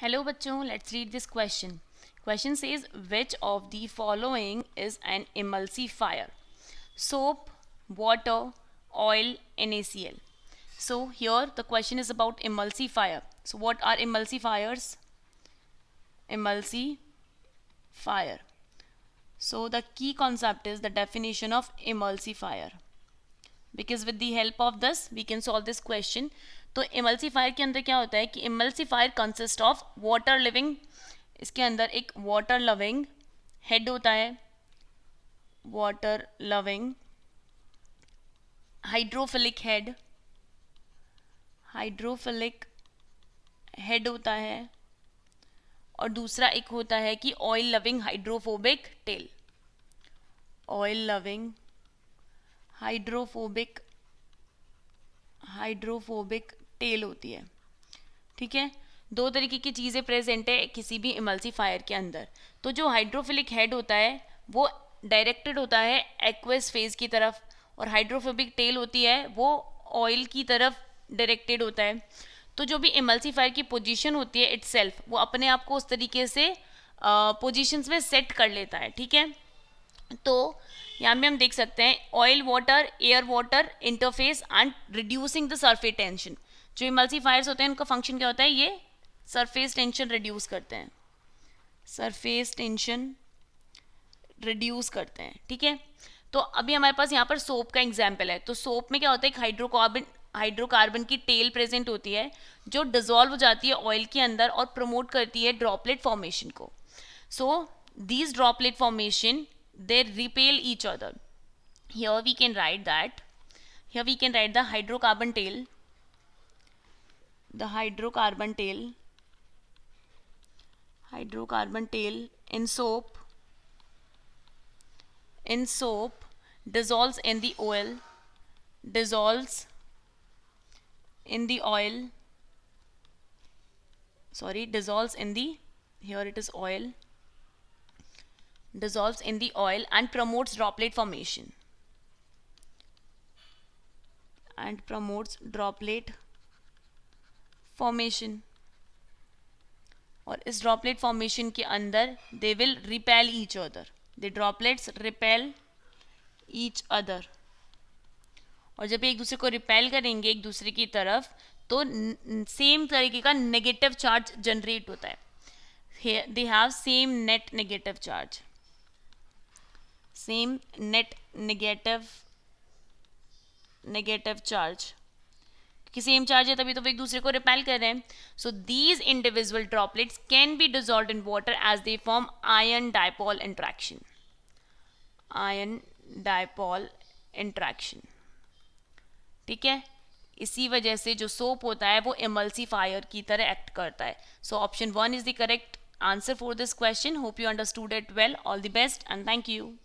Hello बच्चों, let's read this question. Question says which of the following is an emulsifier? Soap, water, oil, NaCl. So here the question is about emulsifier. So what are emulsifiers? Emulsifier. So the key concept is the definition of emulsifier. Because with the help of this we can solve this question. तो emulsifier के अंदर क्या होता है कि emulsifier consist of water living, इसके अंदर एक water loving head होता है, water loving hydrophilic head, hydrophilic head होता है, और दूसरा एक होता है कि oil loving hydrophobic tail, oil loving hydrophobic tell होती है. ठीक है, दो तरीके की चीज़ें प्रेजेंट है किसी भी इमल्सीफायर के अंदर. तो जो हाइड्रोफिलिक हेड होता है वो डायरेक्टेड होता है एक्वस फेज की तरफ, और हाइड्रोफोबिक टेल होती है वो ऑयल की तरफ डायरेक्टेड होता है. तो जो भी इमल्सीफायर की पोजीशन होती है इटसेल्फ, वो अपने आप को उस तरीके से पोजीशंस में सेट कर लेता है. ठीक है, तो यहाँ पे हम देख सकते हैं oil water air water interface and reducing the surface tension. जो इमल्सीफायर्स होते हैं उनका फंक्शन क्या होता है, ये सरफेस टेंशन रिड्यूस करते हैं, सरफेस टेंशन रिड्यूस करते हैं. ठीक है, तो अभी हमारे पास यहाँ पर सोप का एग्जाम्पल है. तो सोप में क्या होता है, एक हाइड्रोकार्बन की टेल प्रेजेंट होती है जो डिजोल्व हो जाती है ऑयल के अंदर और प्रमोट करती है ड्रॉपलेट फॉर्मेशन को. So these droplet formation they repel each other. Here we can write the hydrocarbon tail in soap dissolves in the oil, here it is oil, dissolves in the oil and promotes droplet formation, और इस droplet formation के अंदर they will repel each other, the droplets repel each other. और जब एक दूसरे को repel करेंगे एक दूसरे की तरफ तो सेम तरीके का नेगेटिव चार्ज जनरेट होता है. They have same net negative charge, same net negative charge, क्योंकि सेम चार्ज है तभी तो वो एक दूसरे को रिपेल कर रहे हैं. So these individual droplets can be dissolved in water as they form ion dipole interaction. ठीक है, इसी वजह से जो सोप होता है वो इमल्सीफायर की तरह एक्ट करता है. So option 1 is the correct answer for this question. Hope you understood it well. All the best and thank you.